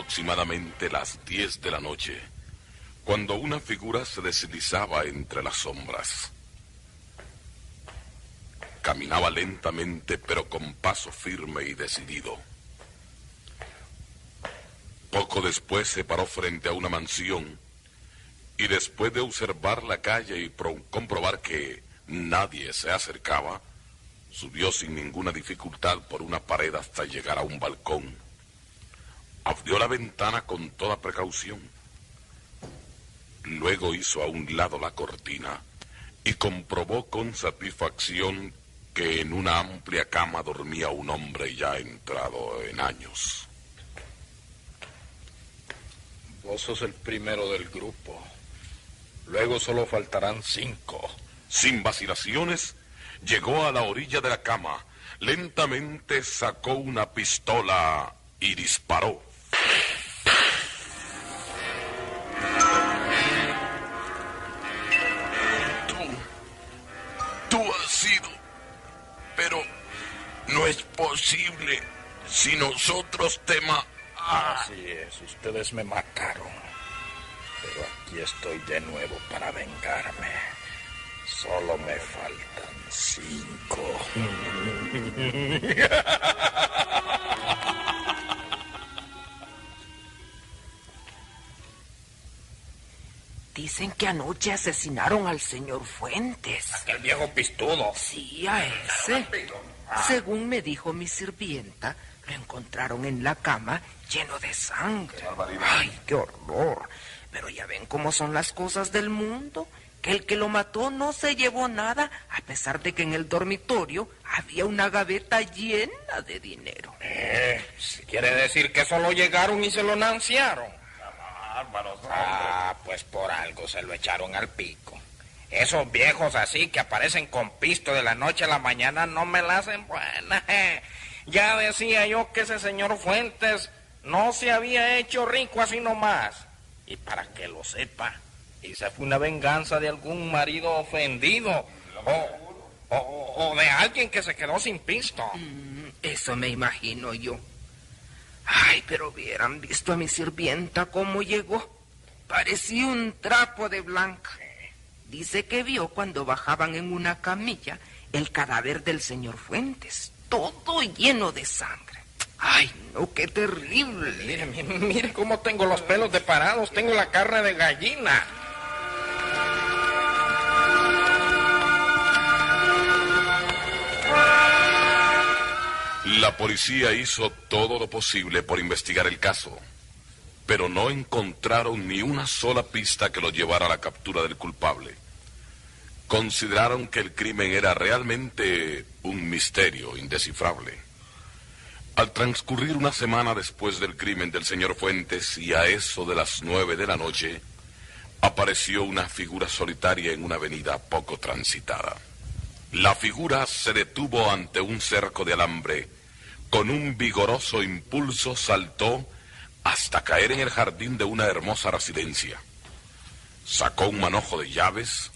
aproximadamente las 10 de la noche, cuando una figura se deslizaba entre las sombras. Caminaba lentamente, pero con paso firme y decidido. Poco después se paró frente a una mansión y después de observar la calle y comprobar que nadie se acercaba, subió sin ninguna dificultad por una pared hasta llegar a un balcón. Abrió la ventana con toda precaución. Luego hizo a un lado la cortina y comprobó con satisfacción que en una amplia cama dormía un hombre ya entrado en años. Vos sos el primero del grupo. Luego solo faltarán 5. Sin vacilaciones, llegó a la orilla de la cama, lentamente sacó una pistola y disparó. Tú has sido, pero no es posible si nosotros Así es, ustedes me mataron. Pero aquí estoy de nuevo para vengarme. Solo me faltan 5. Dicen que anoche asesinaron al señor Fuentes. Aquel viejo pistudo. Sí, a ese. Según me dijo mi sirvienta, lo encontraron en la cama lleno de sangre. Ay, qué horror. Pero ya ven cómo son las cosas del mundo. Que el que lo mató no se llevó nada, a pesar de que en el dormitorio había una gaveta llena de dinero. Quiere decir que solo llegaron y se lo nanciaron. Pues por algo se lo echaron al pico. Esos viejos así que aparecen con pisto de la noche a la mañana no me la hacen buena. Ya decía yo que ese señor Fuentes no se había hecho rico así nomás. Y para que lo sepa, esa fue una venganza de algún marido ofendido o de alguien que se quedó sin pisto. Eso me imagino yo. Ay, pero hubieran visto a mi sirvienta cómo llegó. Parecía un trapo de blanca. Dice que vio cuando bajaban en una camilla el cadáver del señor Fuentes, todo lleno de sangre. Ay, no, qué terrible. Mire cómo tengo los pelos de parados, tengo la carne de gallina. La policía hizo todo lo posible por investigar el caso, pero no encontraron ni una sola pista que lo llevara a la captura del culpable. Consideraron que el crimen era realmente un misterio indescifrable. Al transcurrir una semana después del crimen del señor Fuentes y a eso de las 9 de la noche, apareció una figura solitaria en una avenida poco transitada. La figura se detuvo ante un cerco de alambre. Con un vigoroso impulso saltó hasta caer en el jardín de una hermosa residencia. Sacó un manojo de llaves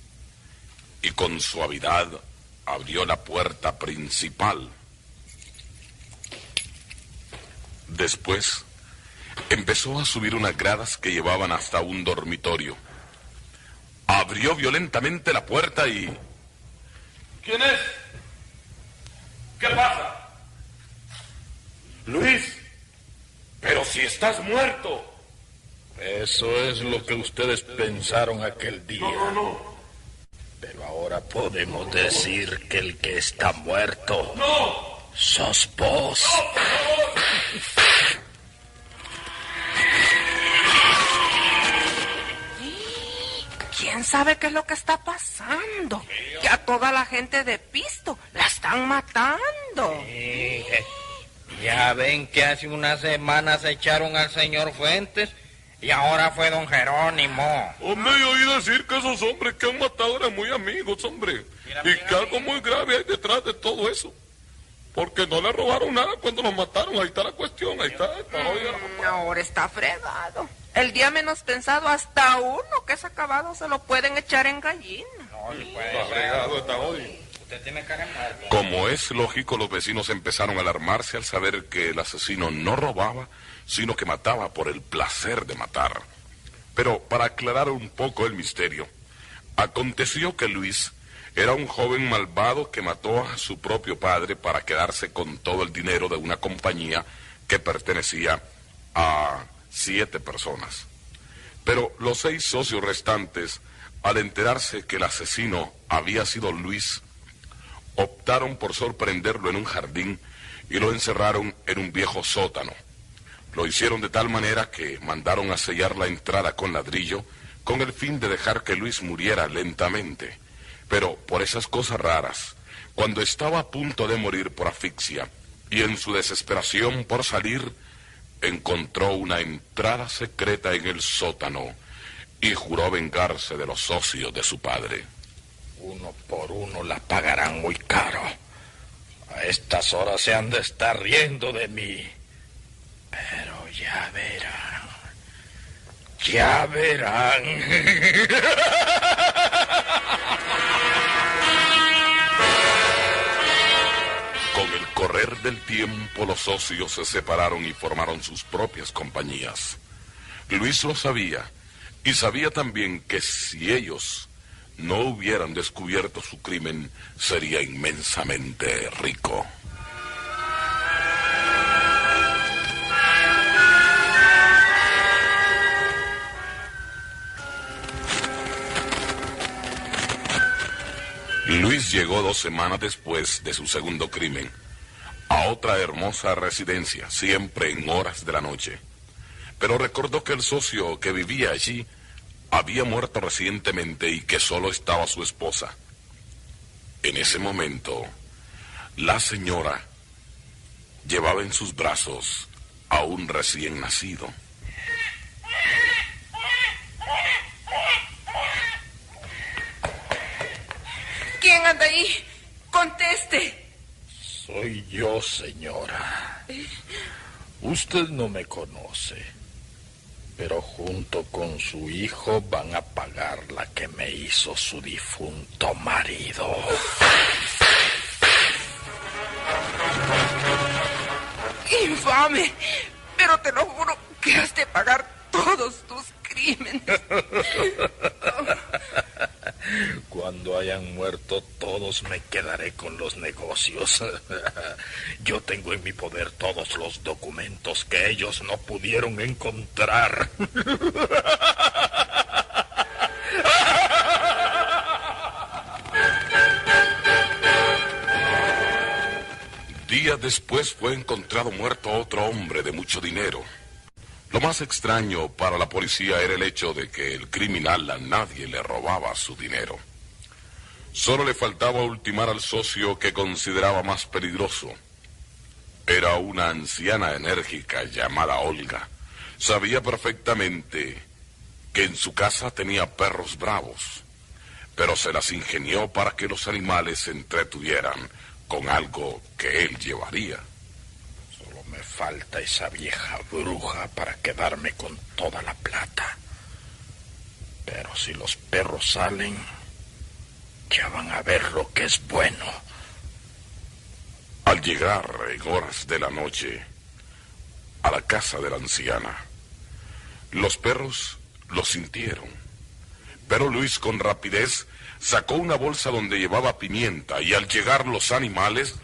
y con suavidad abrió la puerta principal. Después empezó a subir unas gradas que llevaban hasta un dormitorio. Abrió violentamente la puerta y... ¿Quién es? ¿Qué pasa? Luis, pero si estás muerto. Eso es lo que ustedes pensaron aquel día. No. Pero ahora podemos decir que el que está muerto... ¡No! ¡Sos vos! ¿Quién sabe qué es lo que está pasando? Ya toda la gente de pisto la están matando. Ya ven que hace unas semanas echaron al señor Fuentes y ahora fue don Jerónimo. Hombre, yo oí decir que esos hombres que han matado eran muy amigos, hombre. Y que algo muy grave hay detrás de todo eso. Porque no le robaron nada cuando los mataron. Ahí está la cuestión, ahí está. Ahora está fregado. El día menos pensado, hasta uno que es acabado se lo pueden echar en gallina. Está fregado, está hoy. Usted tiene cara de muerto. Como es lógico, los vecinos empezaron a alarmarse al saber que el asesino no robaba, sino que mataba por el placer de matar. Pero para aclarar un poco el misterio, aconteció que Luis era un joven malvado que mató a su propio padre para quedarse con todo el dinero de una compañía que pertenecía a 7 personas. Pero los 6 socios restantes, al enterarse que el asesino había sido Luis, optaron por sorprenderlo en un jardín y lo encerraron en un viejo sótano. Lo hicieron de tal manera que mandaron a sellar la entrada con ladrillo con el fin de dejar que Luis muriera lentamente. Pero por esas cosas raras, cuando estaba a punto de morir por asfixia y en su desesperación por salir, encontró una entrada secreta en el sótano y juró vengarse de los socios de su padre. Uno por uno la pagarán muy caro. A estas horas se han de estar riendo de mí. Pero ya verán. Ya verán. Con el correr del tiempo, los socios se separaron y formaron sus propias compañías. Luis lo sabía, y sabía también que si ellos no hubieran descubierto su crimen, sería inmensamente rico. Luis llegó 2 semanas después de su segundo crimen a otra hermosa residencia, siempre en horas de la noche. Pero recordó que el socio que vivía allí había muerto recientemente y que solo estaba su esposa. En ese momento, la señora llevaba en sus brazos a un recién nacido. ¿Quién anda ahí? Conteste. Soy yo, señora. Usted no me conoce, pero junto con su hijo van a pagar la que me hizo su difunto marido. ¡Infame! Pero te lo juro que has de pagar todos tus crímenes. Cuando hayan muerto todos me quedaré con los negocios. Yo tengo en mi poder todos los documentos que ellos no pudieron encontrar. Días después fue encontrado muerto otro hombre de mucho dinero. Lo más extraño para la policía era el hecho de que el criminal a nadie le robaba su dinero. Solo le faltaba ultimar al socio que consideraba más peligroso. Era una anciana enérgica llamada Olga. Sabía perfectamente que en su casa tenía perros bravos, pero se las ingenió para que los animales se entretuvieran con algo que él llevaría. Solo me falta esa vieja bruja para quedarme con toda la plata. Pero si los perros salen, ya van a ver lo que es bueno. Al llegar en horas de la noche a la casa de la anciana, los perros lo sintieron, pero Luis con rapidez sacó una bolsa donde llevaba pimienta y al llegar los animales...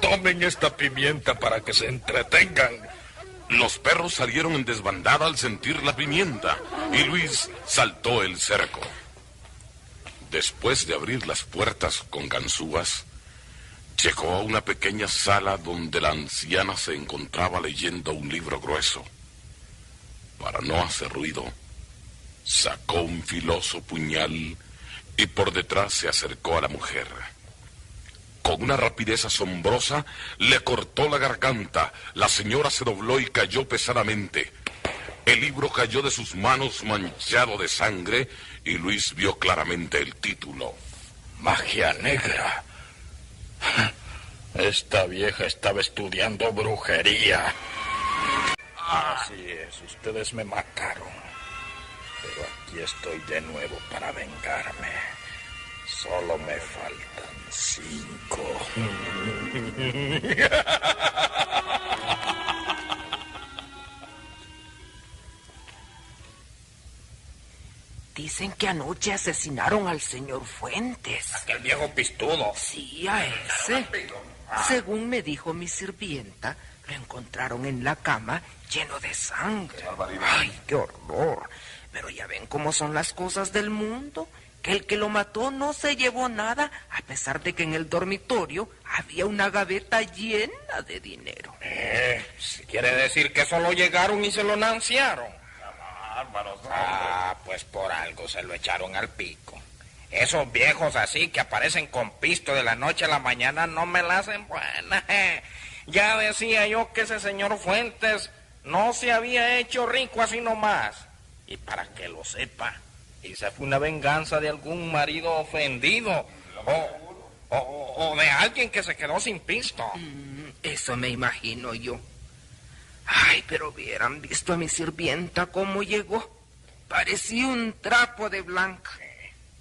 Tomen esta pimienta para que se entretengan. Los perros salieron en desbandada al sentir la pimienta y Luis saltó el cerco. Después de abrir las puertas con ganzúas, llegó a una pequeña sala donde la anciana se encontraba leyendo un libro grueso. Para no hacer ruido, sacó un filoso puñal y por detrás se acercó a la mujer. Con una rapidez asombrosa, le cortó la garganta. La señora se dobló y cayó pesadamente. El libro cayó de sus manos manchado de sangre y Luis vio claramente el título. Magia negra. Esta vieja estaba estudiando brujería. Así es, ustedes me mataron. Pero aquí estoy de nuevo para vengarme. Solo me faltan 5. Dicen que anoche asesinaron al señor Fuentes. Aquel viejo pistudo. Sí, a ese. Según me dijo mi sirvienta, lo encontraron en la cama lleno de sangre. Ay, qué horror. Pero ya ven cómo son las cosas del mundo. Que el que lo mató no se llevó nada, a pesar de que en el dormitorio había una gaveta llena de dinero. Quiere decir que solo llegaron y se lo nanciaron. Bárbaros, Pues por algo se lo echaron al pico. Esos viejos así que aparecen con pisto de la noche a la mañana no me la hacen buena. Ya decía yo que ese señor Fuentes no se había hecho rico así nomás. Y para que lo sepa, esa fue una venganza de algún marido ofendido o de alguien que se quedó sin pisto. Eso me imagino yo. Ay, pero hubieran visto a mi sirvienta cómo llegó. Parecía un trapo de blanca.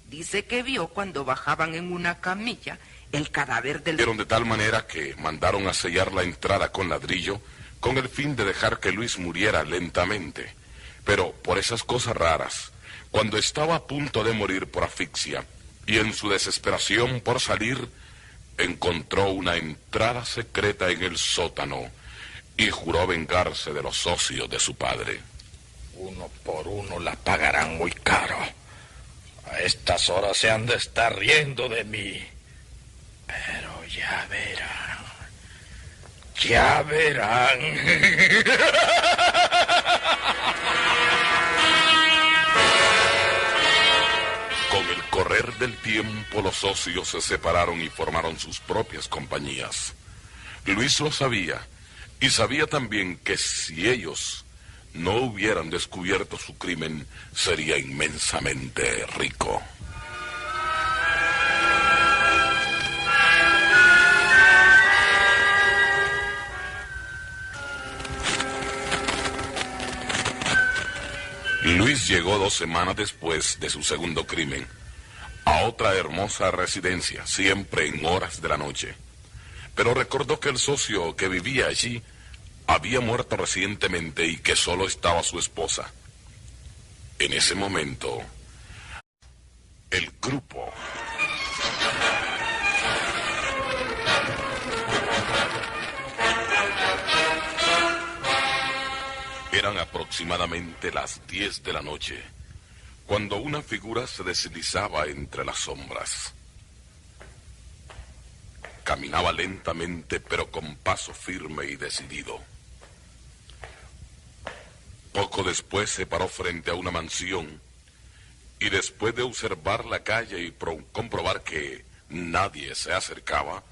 Dice que vio cuando bajaban en una camilla el cadáver del... Hicieron de tal manera que mandaron a sellar la entrada con ladrillo con el fin de dejar que Luis muriera lentamente. Pero por esas cosas raras, cuando estaba a punto de morir por asfixia y en su desesperación por salir, encontró una entrada secreta en el sótano y juró vengarse de los socios de su padre. Uno por uno la pagarán muy caro. A estas horas se han de estar riendo de mí. Pero ya verán. Ya verán. Con el correr del tiempo, los socios se separaron y formaron sus propias compañías. Luis lo sabía, y sabía también que si ellos no hubieran descubierto su crimen, sería inmensamente rico. Luis llegó 2 semanas después de su segundo crimen a otra hermosa residencia, siempre en horas de la noche. Pero recordó que el socio que vivía allí había muerto recientemente y que solo estaba su esposa. En ese momento, el grupo eran aproximadamente las 10 de la noche, cuando una figura se deslizaba entre las sombras. Caminaba lentamente, pero con paso firme y decidido. Poco después se paró frente a una mansión y después de observar la calle y comprobar que nadie se acercaba,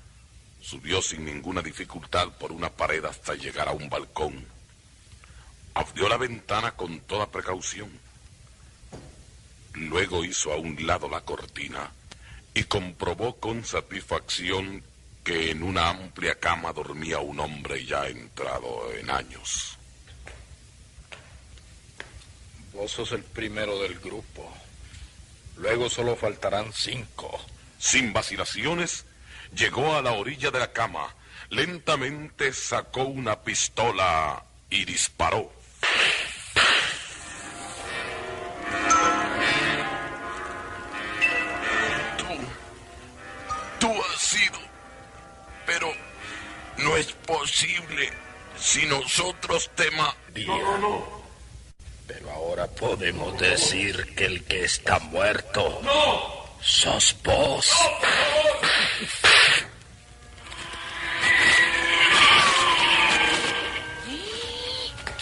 subió sin ninguna dificultad por una pared hasta llegar a un balcón. Abrió la ventana con toda precaución. Luego hizo a un lado la cortina y comprobó con satisfacción que en una amplia cama dormía un hombre ya entrado en años. Vos sos el primero del grupo. Luego solo faltarán 5. Sin vacilaciones, llegó a la orilla de la cama, lentamente sacó una pistola y disparó. Tú has sido, pero no es posible si nosotros No. Pero ahora podemos decir que el que está muerto sos vos.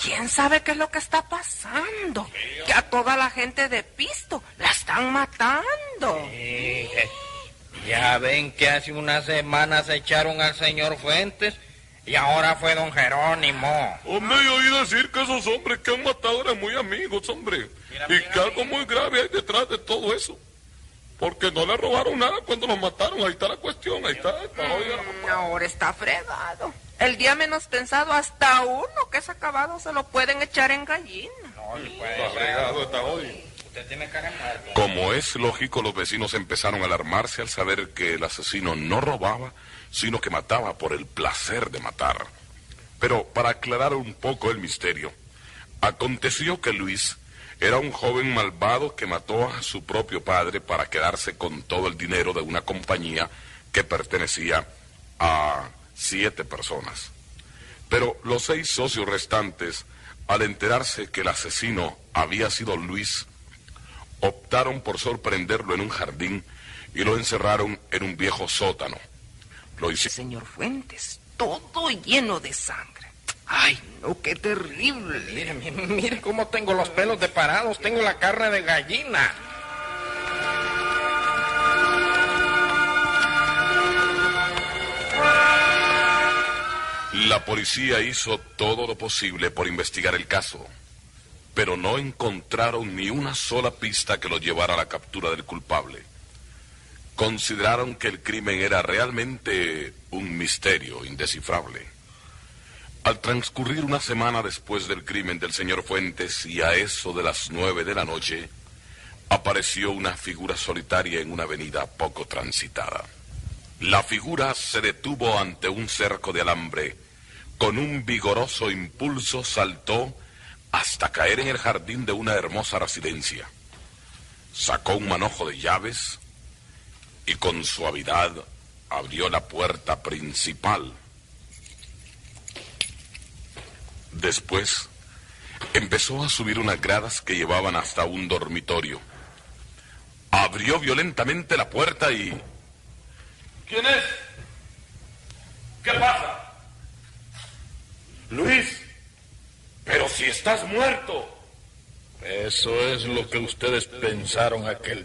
¿Quién sabe qué es lo que está pasando? Que a toda la gente de Pisto la están matando. Ya ven que hace unas semanas echaron al señor Fuentes y ahora fue don Jerónimo. Hombre, yo oí decir que esos hombres que han matado eran muy amigos, hombre. Y que algo muy grave hay detrás de todo eso. Porque no le robaron nada cuando los mataron. Ahí está la cuestión, ahí está. Ahora está fregado. El día menos pensado, hasta uno que es acabado se lo pueden echar en gallina. Está fregado, está hoy. Usted tiene cara de muerto. Como es lógico, los vecinos empezaron a alarmarse al saber que el asesino no robaba, sino que mataba por el placer de matar. Pero para aclarar un poco el misterio, aconteció que Luis era un joven malvado que mató a su propio padre para quedarse con todo el dinero de una compañía que pertenecía a 7 personas. Pero los 6 socios restantes, al enterarse que el asesino había sido Luis, optaron por sorprenderlo en un jardín y lo encerraron en un viejo sótano. Lo hicieron. Señor Fuentes, todo lleno de sangre. Ay, no, qué terrible. Mire cómo tengo los pelos de parados, tengo la carne de gallina. La policía hizo todo lo posible por investigar el caso, pero no encontraron ni una sola pista que lo llevara a la captura del culpable. Consideraron que el crimen era realmente un misterio indescifrable. Al transcurrir una semana después del crimen del señor Fuentes y a eso de las 9 de la noche, apareció una figura solitaria en una avenida poco transitada. La figura se detuvo ante un cerco de alambre. Con un vigoroso impulso saltó hasta caer en el jardín de una hermosa residencia. Sacó un manojo de llaves y con suavidad abrió la puerta principal. Después empezó a subir unas gradas que llevaban hasta un dormitorio. Abrió violentamente la puerta y... ¿Quién es? ¿Qué pasa? Luis, pero si estás muerto. Eso es lo que ustedes pensaron aquel